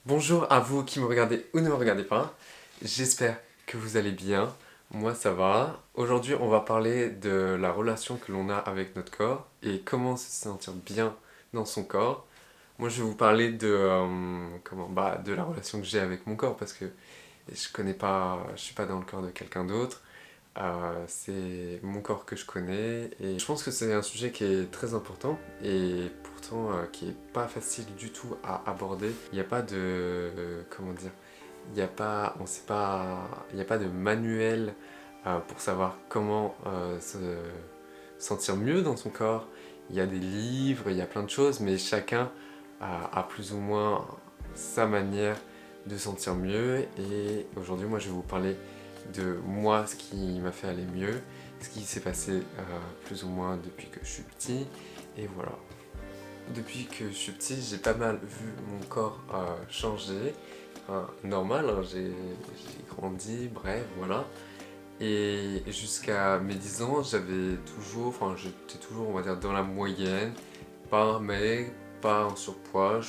Bonjour à vous qui me regardez ou ne me regardez pas. J'espère que vous allez bien. Moi ça va. Aujourd'hui on va parler de la relation que l'on a avec notre corps et comment se sentir bien dans son corps. Moi je vais vous parler de la relation que j'ai avec mon corps parce que je suis pas dans le corps de quelqu'un d'autre. C'est mon corps que je connais et je pense que c'est un sujet qui est très important et pourtant qui est pas facile du tout à aborder. Il n'y a pas comment dire, il n'y a pas, on sait pas, il n'y a pas de manuel pour savoir comment se sentir mieux dans son corps. Il y a des livres, il y a plein de choses, mais chacun a plus ou moins sa manière de sentir mieux. Et aujourd'hui, moi, je vais vous parler de moi, ce qui m'a fait aller mieux, ce qui s'est passé plus ou moins depuis que je suis petit. Et voilà. Depuis que je suis petit, j'ai pas mal vu mon corps changer. Normal, hein, j'ai grandi, bref, voilà. Et jusqu'à mes 10 ans, j'étais toujours, on va dire, dans la moyenne, pas maigre, pas en surpoids.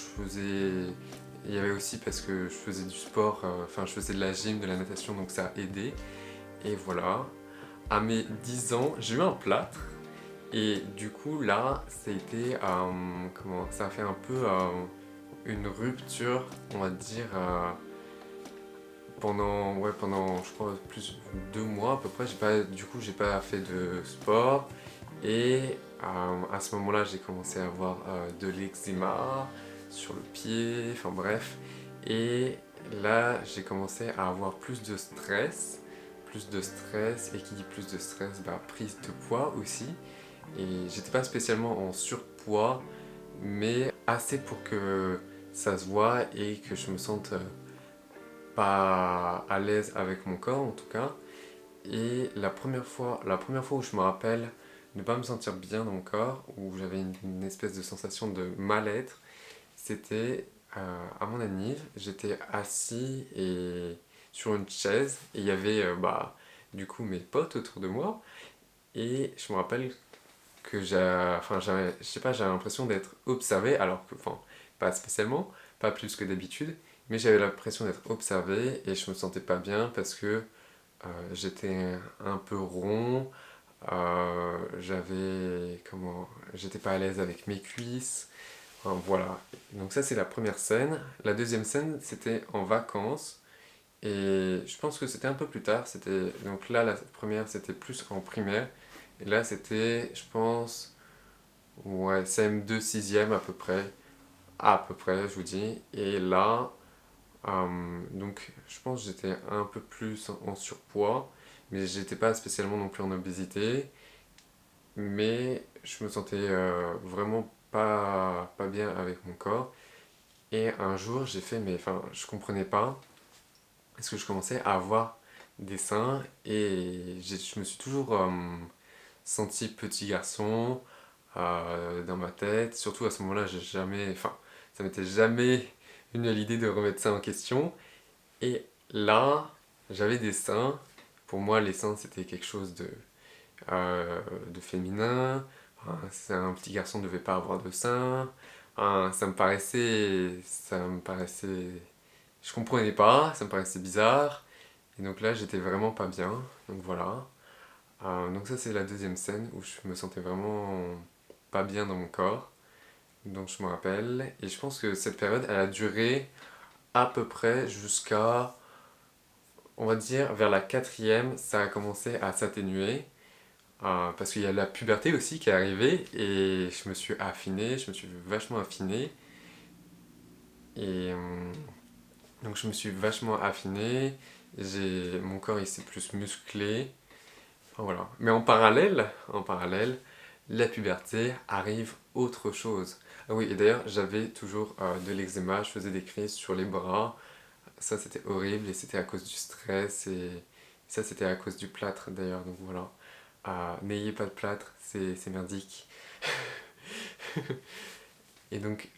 Il y avait aussi parce que je faisais du sport, je faisais de la gym, de la natation, donc ça a aidé. Et voilà. À mes 10 ans, j'ai eu un plâtre. Et du coup, là, ça a fait un peu une rupture, on va dire, pendant, je crois, plus de 2 mois à peu près. J'ai pas fait de sport. Et à ce moment-là, j'ai commencé à avoir de l'eczéma sur le pied, enfin bref. Et là, j'ai commencé à avoir plus de stress. Plus de stress, et qui dit plus de stress, prise de poids aussi. Et j'étais pas spécialement en surpoids, mais assez pour que ça se voit et que je me sente pas à l'aise avec mon corps en tout cas. Et la première fois où je me rappelle ne pas me sentir bien dans mon corps, où j'avais une espèce de sensation de mal-être, c'était à mon anniv. J'étais assis et sur une chaise et il y avait du coup mes potes autour de moi. Et je me rappelle que je sais pas, j'avais l'impression d'être observé, alors que, enfin, pas spécialement, pas plus que d'habitude, mais j'avais l'impression d'être observé et je me sentais pas bien parce que j'étais un peu rond, j'étais pas à l'aise avec mes cuisses, enfin, voilà. Donc ça c'est la première scène. La deuxième scène c'était en vacances et je pense que c'était un peu plus tard. Donc là la première c'était plus en primaire et là c'était, je pense, ouais, CM2 sixième à peu près je vous dis. Et là donc je pense que j'étais un peu plus en surpoids, mais j'étais pas spécialement non plus en obésité, mais je me sentais vraiment pas bien avec mon corps. Et un jour je comprenais pas, parce que je commençais à avoir des seins, et je me suis toujours senti petit garçon dans ma tête, surtout à ce moment-là, ça m'était jamais venu à l'idée de remettre ça en question. Et là, j'avais des seins. Pour moi, les seins, c'était quelque chose de féminin. Un petit garçon ne devait pas avoir de seins. Je comprenais pas, ça me paraissait bizarre. Et donc là, j'étais vraiment pas bien. Donc voilà. Donc ça, c'est la deuxième scène où je me sentais vraiment pas bien dans mon corps. Donc je me rappelle. Et je pense que cette période, elle a duré à peu près jusqu'à, on va dire, vers la quatrième, ça a commencé à s'atténuer. Parce qu'il y a la puberté aussi qui est arrivée et je me suis affiné, je me suis vachement affiné. Et donc je me suis vachement affiné, mon corps il s'est plus musclé. Enfin, voilà. Mais en parallèle, la puberté arrive autre chose. Ah oui, et d'ailleurs j'avais toujours de l'eczéma, je faisais des crises sur les bras. Ça c'était horrible et c'était à cause du stress et ça c'était à cause du plâtre d'ailleurs, donc voilà. N'ayez pas de plâtre, c'est merdique. Et donc,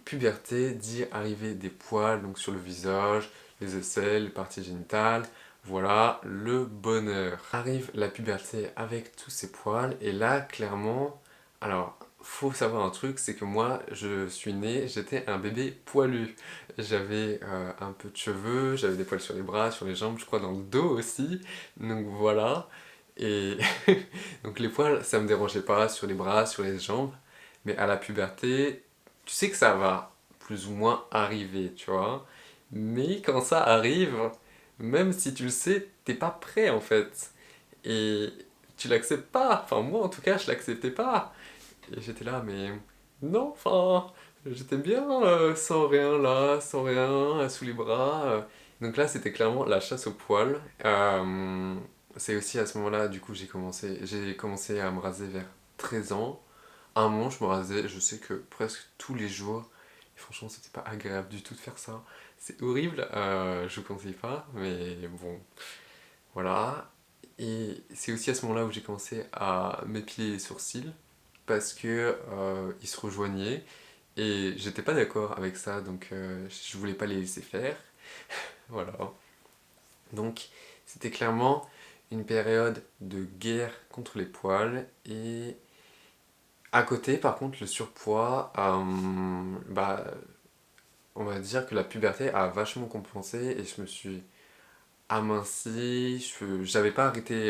puberté dit arriver des poils donc sur le visage, les aisselles, les parties génitales. Voilà le bonheur. Arrive la puberté avec tous ces poils et là, clairement, alors faut savoir un truc, c'est que moi, je suis né, j'étais un bébé poilu. J'avais un peu de cheveux, j'avais des poils sur les bras, sur les jambes, je crois dans le dos aussi. Donc voilà. Et donc les poils, ça me dérangeait pas sur les bras, sur les jambes. Mais à la puberté, tu sais que ça va plus ou moins arriver, tu vois. Mais quand ça arrive, même si tu le sais, t'es pas prêt en fait. Et tu l'acceptes pas. Enfin, moi en tout cas, je l'acceptais pas. Et j'étais là, mais non, enfin, j'étais bien sans rien là, sans rien, sous les bras. Donc là, c'était clairement la chasse aux poils. C'est aussi à ce moment-là, du coup, j'ai commencé à me raser vers 13 ans. À un moment, je me rasais, je sais que presque tous les jours. Et franchement, c'était pas agréable du tout de faire ça. C'est horrible, je vous conseille pas, mais bon, voilà. Et c'est aussi à ce moment-là où j'ai commencé à m'épiler les sourcils parce que ils se rejoignaient et j'étais pas d'accord avec ça, donc je voulais pas les laisser faire. Voilà. Donc c'était clairement une période de guerre contre les poils et à côté, par contre, le surpoids, bah, on va dire que la puberté a vachement compensé et je me suis aminci, j'avais pas arrêté.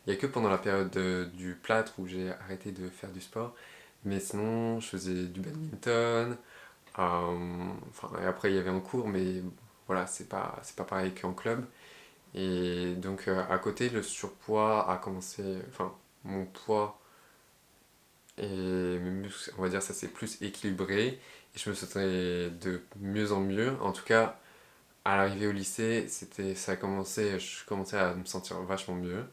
Il y a que pendant la période du plâtre où j'ai arrêté de faire du sport. Mais sinon, je faisais du badminton. Enfin, et après, il y avait un cours, mais voilà, c'est pas pareil qu'en club. Et donc, à côté, le surpoids a commencé. Enfin, mon poids et mes muscles, on va dire, ça s'est plus équilibré. Et je me sentais de mieux en mieux. En tout cas, à l'arrivée au lycée, je commençais à me sentir vachement mieux.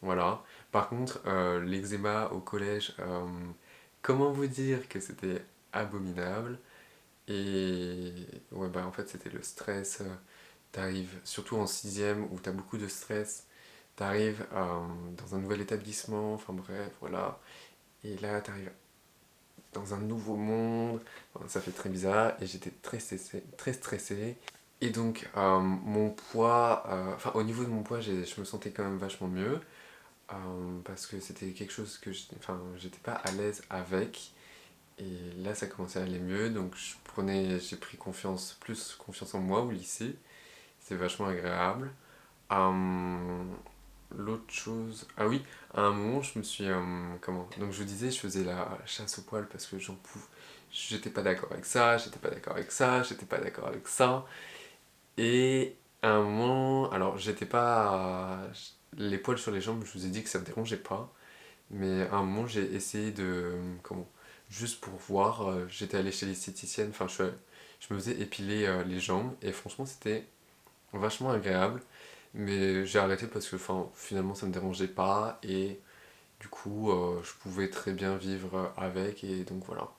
Voilà. Par contre, l'eczéma au collège, comment vous dire que c'était abominable. Et ouais, bah en fait, c'était le stress. T'arrives, surtout en sixième, où t'as beaucoup de stress. T'arrives dans un nouvel établissement, enfin bref, voilà. Et là, t'arrives dans un nouveau monde. Enfin, ça fait très bizarre. Et j'étais très stressé, très stressé. Et donc, mon poids, enfin, au niveau de mon poids, je me sentais quand même vachement mieux. Parce que c'était quelque chose que enfin, j'étais pas à l'aise avec. Et là, ça commençait à aller mieux. Donc, j'ai pris plus confiance en moi au lycée. C'est vachement agréable. Euh, L'autre chose. Ah oui, à un moment, je me suis. Comment? Donc, je vous disais, je faisais la chasse aux poils parce que j'en pouvais. J'étais pas d'accord avec ça, j'étais pas d'accord avec ça, j'étais pas d'accord avec ça. Et à un moment, alors j'étais pas. Les poils sur les jambes, je vous ai dit que ça me dérangeait pas. Mais à un moment, j'ai essayé de. Comment? Juste pour voir, j'étais allé chez l'esthéticienne, enfin je me faisais épiler les jambes et franchement c'était vachement agréable. Mais j'ai arrêté parce que enfin, finalement ça me dérangeait pas et du coup je pouvais très bien vivre avec et donc voilà.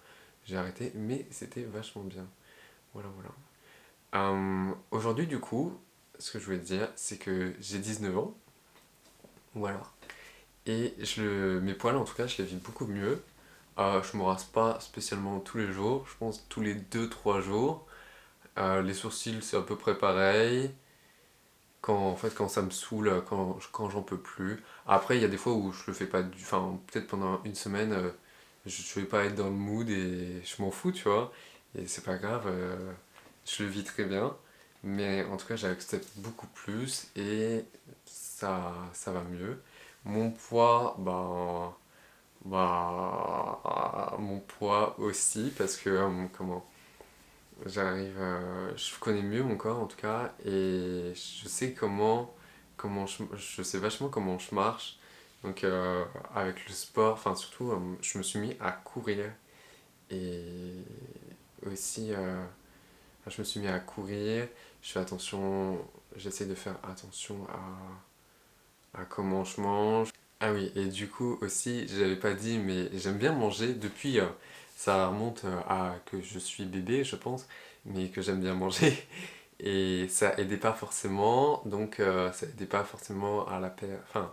J'ai arrêté, mais c'était vachement bien. Voilà, voilà. Aujourd'hui, du coup, ce que je voulais te dire, c'est que j'ai 19 ans, voilà. Et mes poils, en tout cas, je les vis beaucoup mieux. Je me rase pas spécialement tous les jours, je pense tous les 2 3 jours. Les sourcils, c'est à peu près pareil. En fait, quand ça me saoule, quand j'en peux plus. Après, il y a des fois où je le fais pas enfin, peut-être pendant une semaine, je vais pas être dans le mood et je m'en fous, tu vois. Et c'est pas grave, je le vis très bien. Mais en tout cas, j'accepte beaucoup plus et ça va mieux. Mon poids, mon poids aussi, parce que, comment, je connais mieux mon corps en tout cas, et je sais je sais vachement comment je marche. Donc, avec le sport, enfin, surtout, je me suis mis à courir, et aussi, je me suis mis à courir, je fais attention, j'essaie de faire attention à comment je mange. Ah oui, et du coup aussi, je l'avais pas dit, mais j'aime bien manger depuis, ça remonte à que je suis bébé, je pense, mais que j'aime bien manger. Et ça aidait pas forcément, donc ça aidait pas forcément enfin,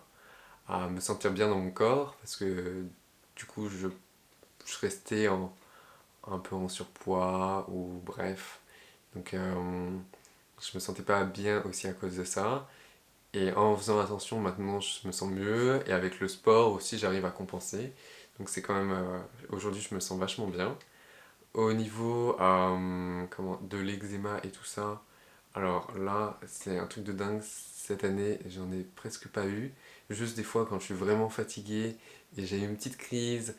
à me sentir bien dans mon corps, parce que du coup, je restais un peu en surpoids, ou bref. Donc, je me sentais pas bien aussi à cause de ça. Et en faisant attention, maintenant, je me sens mieux. Et avec le sport aussi, j'arrive à compenser. Donc c'est quand même... aujourd'hui, je me sens vachement bien. Au niveau de l'eczéma et tout ça, alors là, c'est un truc de dingue. Cette année, j'en ai presque pas eu. Juste des fois, quand je suis vraiment fatigué et j'ai eu une petite crise,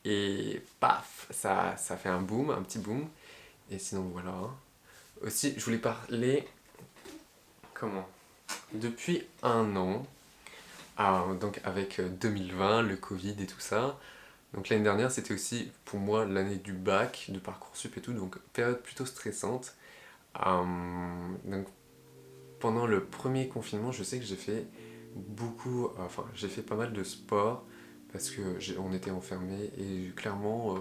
et paf, ça fait un boom, un petit boom. Et sinon, voilà. Aussi, je voulais parler, comment? Depuis un an, donc avec 2020, le Covid et tout ça. Donc l'année dernière, c'était aussi pour moi l'année du bac, de Parcoursup et tout, donc période plutôt stressante. Donc pendant le premier confinement, je sais que j'ai fait j'ai fait pas mal de sport parce que on était enfermés et clairement,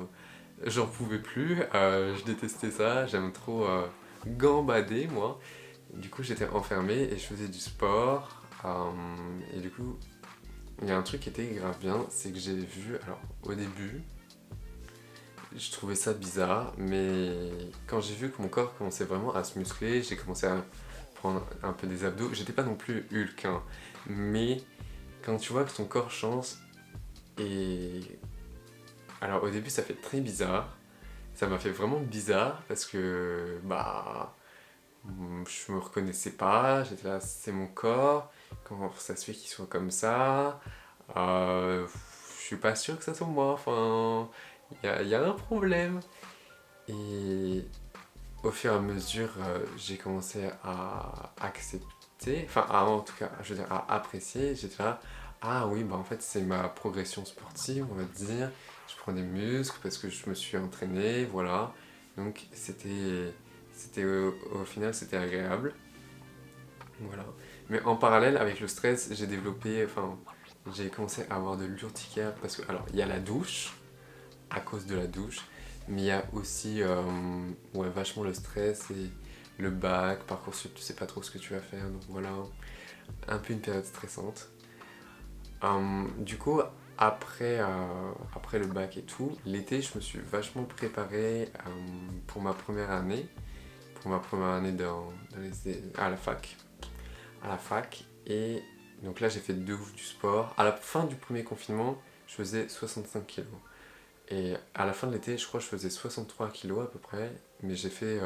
j'en pouvais plus. Je détestais ça, j'aime trop gambader moi. Du coup, j'étais enfermé et je faisais du sport. Et du coup, il y a un truc qui était grave bien, c'est que j'ai vu, alors au début, je trouvais ça bizarre, mais quand j'ai vu que mon corps commençait vraiment à se muscler, j'ai commencé à prendre un peu des abdos. J'étais pas non plus Hulk, hein, mais quand tu vois que ton corps change, et alors au début ça fait très bizarre, ça m'a fait vraiment bizarre parce que je me reconnaissais pas, j'étais là, c'est mon corps, comment ça se fait qu'il soit comme ça, euh, je suis pas sûr que ça soit moi, enfin, y a un problème. Et au fur et à mesure, j'ai commencé à accepter, en tout cas, je veux dire, à apprécier. J'étais là, ah oui, bah en fait, c'est ma progression sportive, on va dire. Je prends des muscles parce que je me suis entraîné, voilà. Donc, au final, c'était agréable, voilà. Mais en parallèle, avec le stress, j'ai commencé à avoir de l'urticaire parce que, alors, il y a la douche, à cause de la douche, mais il y a aussi ouais, vachement le stress et le bac, Parcoursup, tu sais pas trop ce que tu vas faire, donc voilà, un peu une période stressante. Du coup, après le bac et tout, l'été, je me suis vachement préparé pour ma première année à la fac, et donc là j'ai fait de ouf du sport. À la fin du premier confinement, je faisais 65 kilos. Et à la fin de l'été, je crois que je faisais 63 kilos à peu près, mais j'ai fait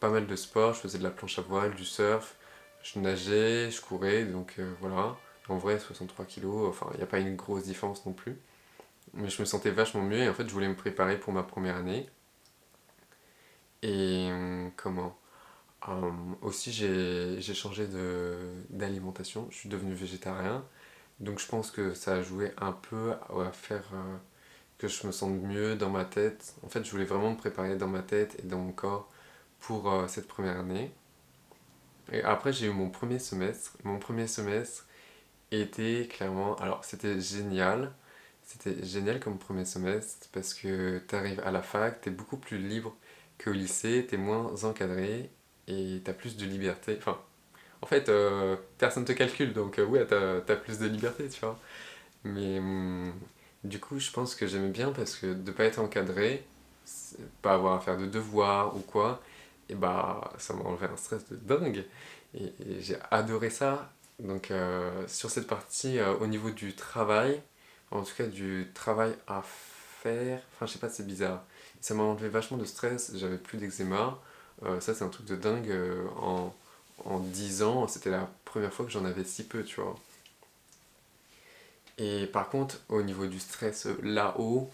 pas mal de sport, je faisais de la planche à voile, du surf, je nageais, je courais, donc voilà. En vrai, 63 kilos, enfin, il n'y a pas une grosse différence non plus. Mais je me sentais vachement mieux et en fait, je voulais me préparer pour ma première année. Et aussi, j'ai changé d'alimentation, je suis devenu végétarien. Donc je pense que ça a joué un peu à faire que je me sente mieux dans ma tête. En fait, je voulais vraiment me préparer dans ma tête et dans mon corps pour cette première année. Et après, j'ai eu mon premier semestre. Mon premier semestre était clairement... Alors, c'était génial. C'était génial comme premier semestre parce que t'arrives à la fac, t'es beaucoup plus libre qu'au lycée, t'es moins encadré et t'as plus de liberté. Enfin, en fait, personne te calcule, donc ouais, t'as plus de liberté, tu vois. Mais du coup, je pense que j'aimais bien parce que de pas être encadré, pas avoir à faire de devoirs ou quoi, et bah ça m'a enlevé un stress de dingue. Et j'ai adoré ça. Donc sur cette partie, au niveau du travail, en tout cas du travail à faire, enfin je sais pas, c'est bizarre. Ça m'a enlevé vachement de stress, j'avais plus d'eczéma. Ça c'est un truc de dingue. En 10 ans, c'était la première fois que j'en avais si peu, tu vois. Et par contre, au niveau du stress là-haut,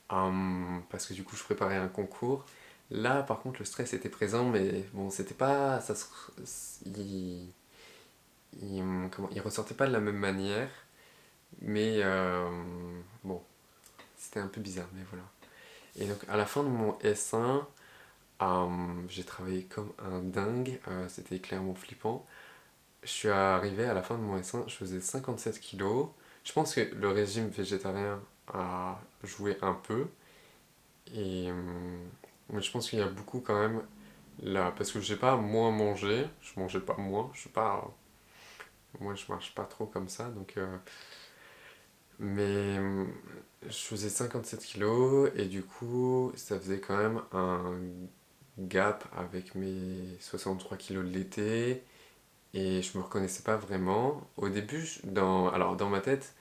parce que du coup je préparais un concours, là par contre le stress était présent, mais bon, c'était pas. Il, il ressortait pas de la même manière, mais bon, c'était un peu bizarre, mais voilà. Et donc à la fin de mon S1, j'ai travaillé comme un dingue, c'était clairement flippant. Je suis arrivé à la fin de mon S1, je faisais 57 kilos. Je pense que le régime végétarien a joué un peu. Mais je pense qu'il y a beaucoup quand même là. Parce que j'ai pas moins mangé. Je mangeais pas moins. Je suis pas. Moi, je marche pas trop comme ça. Mais je faisais 57 kilos. Et du coup, ça faisait quand même un gap avec mes 63 kilos de l'été. Et je me reconnaissais pas vraiment. Au début, alors dans ma tête,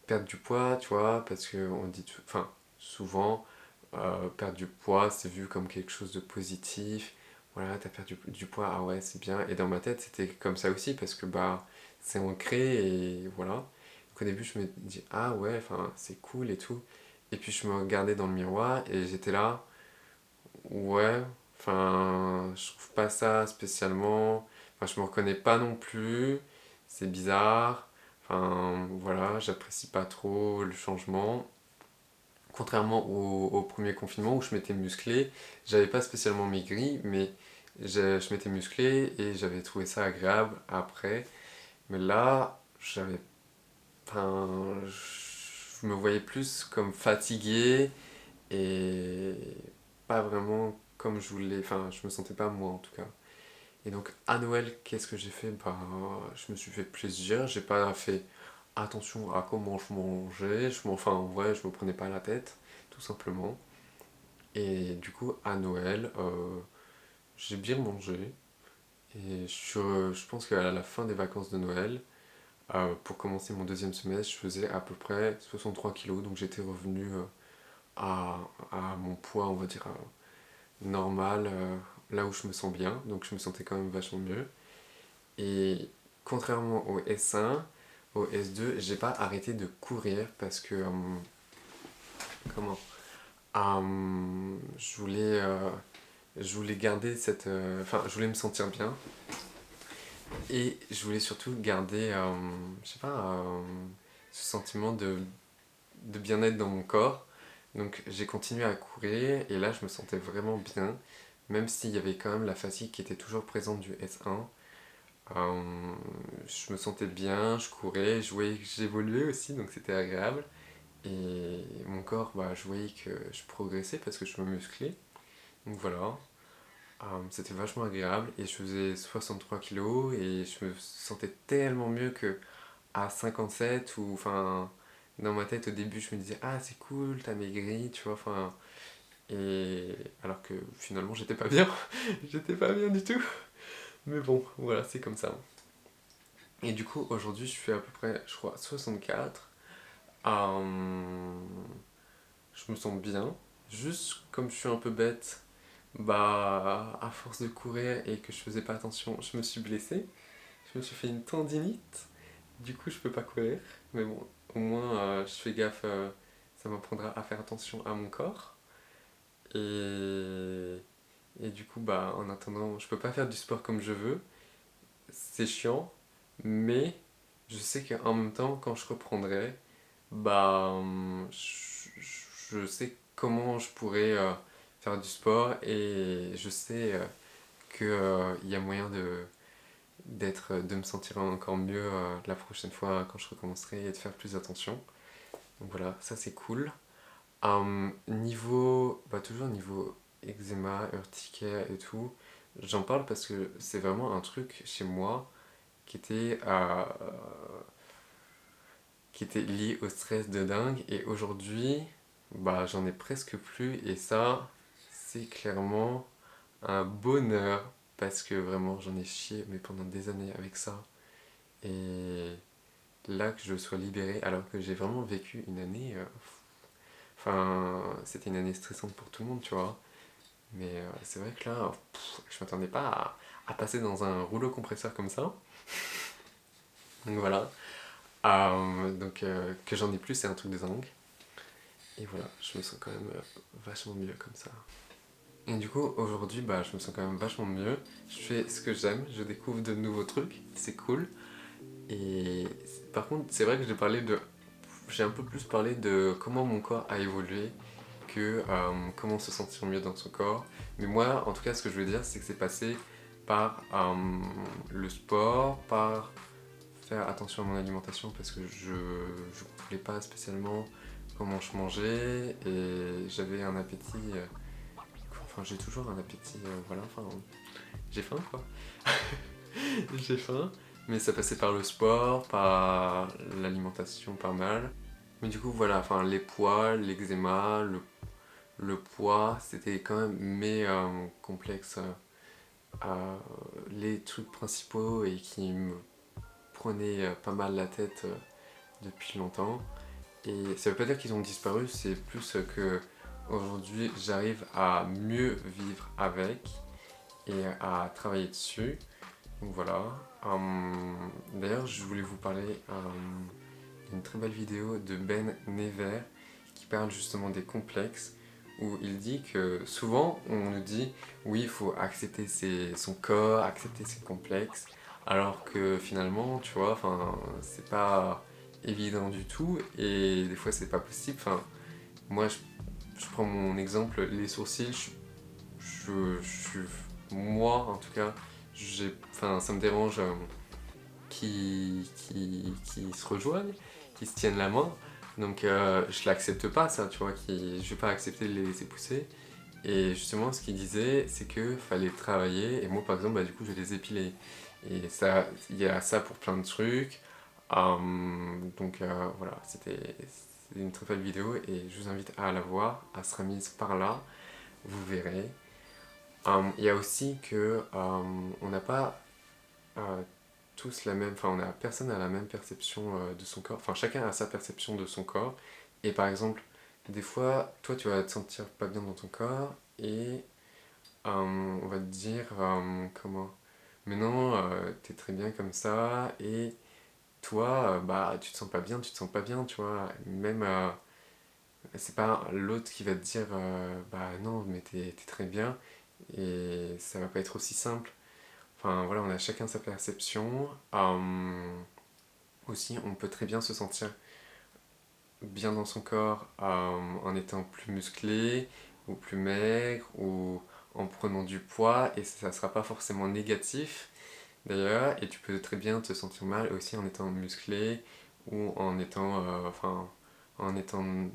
perdre du poids, tu vois, parce que on dit, enfin, souvent, perdre du poids, c'est vu comme quelque chose de positif. Voilà, t'as perdu du poids, ah ouais, c'est bien. Et dans ma tête, c'était comme ça aussi, parce que bah, c'est ancré et voilà. Donc au début, je me dis, ah ouais, enfin, c'est cool et tout. Et puis je me regardais dans le miroir et j'étais là, ouais, enfin, je trouve pas ça spécialement. Enfin, je me reconnais pas non plus. C'est bizarre. Enfin, voilà, j'apprécie pas trop le changement. Contrairement au premier confinement où je m'étais musclé, j'avais pas spécialement maigri, mais je m'étais musclé et j'avais trouvé ça agréable après. Mais là, enfin, je me voyais plus comme fatigué et pas vraiment comme je voulais. Enfin, je me sentais pas moi en tout cas. Et donc à Noël, qu'est-ce que j'ai fait? Bah, je me suis fait plaisir. J'ai pas fait attention à comment je mangeais. Enfin, ouais, je me prenais pas la tête, tout simplement. Et du coup, à Noël, j'ai bien mangé. Et je pense qu'à la fin des vacances de Noël, pour commencer mon deuxième semestre, je faisais à peu près 63 kilos. Donc j'étais revenu à mon poids, on va dire, normal, là où je me sens bien. Donc je me sentais quand même vachement mieux. Et contrairement au S1, au S2, j'ai pas arrêté de courir parce que, comment, je voulais garder cette, enfin, je voulais me sentir bien et je voulais surtout garder, je sais pas, ce sentiment de bien-être dans mon corps. Donc j'ai continué à courir et là je me sentais vraiment bien, même s'il y avait quand même la fatigue qui était toujours présente du S1. Je me sentais bien, je courais, je voyais que j'évoluais aussi, donc c'était agréable. Et mon corps, bah, je voyais que je progressais parce que je me musclais. Donc voilà, c'était vachement agréable. Et je faisais 63 kilos et je me sentais tellement mieux que à 57, ou enfin, dans ma tête au début, je me disais, ah c'est cool, t'as maigri, tu vois, enfin. Et alors que finalement, j'étais pas bien, j'étais pas bien du tout. Mais bon, voilà, c'est comme ça. Et du coup, aujourd'hui, je fais à peu près, je crois, 64. Je me sens bien. Juste comme je suis un peu bête, bah, à force de courir et que je faisais pas attention, je me suis blessé. Je me suis fait une tendinite. Du coup, je peux pas courir. Mais bon, au moins, je fais gaffe. Ça m'apprendra à faire attention à mon corps. Et, et du coup, bah, en attendant, je peux pas faire du sport comme je veux. C'est chiant, mais je sais qu'en même temps, quand je reprendrai, bah, je sais comment je pourrais faire du sport et je sais qu'il y a moyen de me sentir encore mieux la prochaine fois quand je recommencerai et de faire plus attention. Donc voilà, ça c'est cool. Niveau, bah toujours niveau eczéma, urticaire et tout, j'en parle parce que c'est vraiment un truc chez moi qui était, qui était lié au stress de dingue. Et aujourd'hui, bah, j'en ai presque plus. Et ça, c'est clairement un bonheur. Parce que vraiment, j'en ai chié mais pendant des années avec ça. Et là, que je sois libéré, alors que j'ai vraiment vécu une année. Enfin, c'était une année stressante pour tout le monde, tu vois. Mais c'est vrai que là, je m'attendais pas à passer dans un rouleau compresseur comme ça. Donc voilà. Donc que j'en ai plus, c'est un truc de dingue. Et voilà, je me sens quand même vachement mieux comme ça. Et du coup, aujourd'hui, bah, je me sens quand même vachement mieux. Je fais ce que j'aime, je découvre de nouveaux trucs, c'est cool. Et par contre, c'est vrai que j'ai un peu plus parlé de comment mon corps a évolué que comment se sentir mieux dans son corps. Mais moi, en tout cas, ce que je veux dire, c'est que c'est passé par le sport, par faire attention à mon alimentation parce que je ne contrôlais pas spécialement comment je mangeais et j'avais un appétit. Enfin, j'ai toujours un appétit, voilà, enfin, j'ai faim quoi. J'ai faim, mais ça passait par le sport, par l'alimentation pas mal. Mais du coup, voilà, enfin, les poids, l'eczéma, le poids, c'était quand même mes complexes, les trucs principaux et qui me prenaient pas mal la tête depuis longtemps. Et ça veut pas dire qu'ils ont disparu, c'est plus que aujourd'hui j'arrive à mieux vivre avec et à travailler dessus. Donc voilà. D'ailleurs, je voulais vous parler d'une très belle vidéo de Ben Never qui parle justement des complexes, où il dit que souvent on nous dit oui, il faut accepter son corps, accepter ses complexes, alors que finalement, tu vois, c'est pas évident du tout et des fois c'est pas possible. Moi je prends mon exemple, les sourcils, moi en tout cas, ça me dérange qui se rejoignent, qui se tiennent la main. Donc je l'accepte pas ça, tu vois, je vais pas accepter de les laisser pousser. Et justement ce qu'il disait, c'est que fallait travailler, et moi par exemple, du coup je les épilais. Et ça, il y a ça pour plein de trucs. Voilà, c'est une très belle vidéo et je vous invite à la voir, elle sera mise par là, vous verrez. Il y a aussi que on n'a pas tous la même, personne n'a la même perception de son corps, chacun a sa perception de son corps, et par exemple, des fois, toi tu vas te sentir pas bien dans ton corps, et on va te dire, comment, mais non, t'es très bien comme ça, et toi, tu te sens pas bien, tu te sens pas bien, tu vois, même, c'est pas l'autre qui va te dire, bah non, mais t'es très bien, et ça va pas être aussi simple. Enfin voilà, on a chacun sa perception. Aussi, on peut très bien se sentir bien dans son corps en étant plus musclé ou plus maigre ou en prenant du poids, et ça sera pas forcément négatif d'ailleurs, et tu peux très bien te sentir mal aussi en étant musclé ou en étant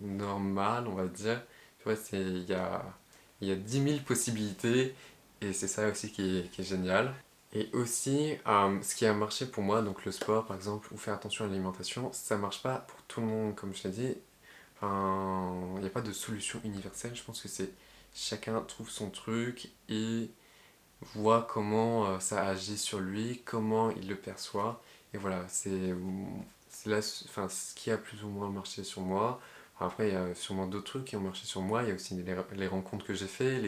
normal, on va dire. Tu vois, il y a 10 000 possibilités, et c'est ça aussi qui est génial. Et aussi, ce qui a marché pour moi, donc le sport par exemple, ou faire attention à l'alimentation, ça marche pas pour tout le monde, comme je l'ai dit. Il n'y a pas de solution universelle, je pense que c'est chacun trouve son truc et voit comment ça agit sur lui, comment il le perçoit. Et voilà, c'est là, ce qui a plus ou moins marché sur moi. Après, il y a sûrement d'autres trucs qui ont marché sur moi. Il y a aussi les rencontres que j'ai fait,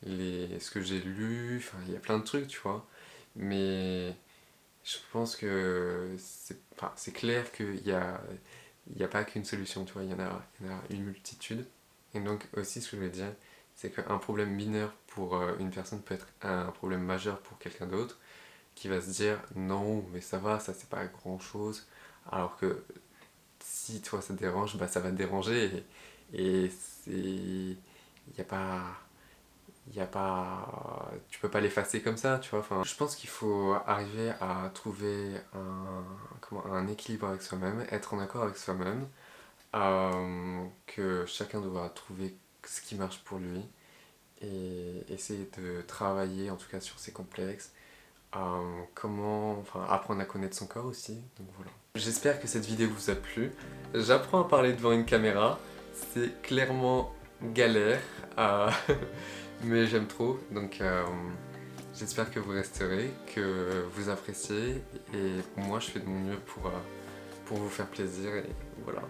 ce que j'ai lu. Il y a plein de trucs, tu vois. Mais je pense que c'est clair il y a pas qu'une solution, tu vois. Il y en a une multitude. Et donc aussi, ce que je veux dire, c'est qu'un problème mineur pour une personne peut être un problème majeur pour quelqu'un d'autre, qui va se dire non, mais ça va, ça c'est pas grand chose. Alors que si toi ça te dérange, ça va te déranger. Et il n'y a pas. Tu peux pas l'effacer comme ça, tu vois. Je pense qu'il faut arriver à trouver un équilibre avec soi-même, être en accord avec soi-même, que chacun doit trouver ce qui marche pour lui et essayer de travailler en tout cas sur ses complexes, apprendre à connaître son corps aussi, donc voilà. J'espère que cette vidéo vous a plu. J'apprends à parler devant une caméra, c'est clairement galère, mais j'aime trop, donc j'espère que vous resterez, que vous appréciez, et moi je fais de mon mieux pour vous faire plaisir, et voilà.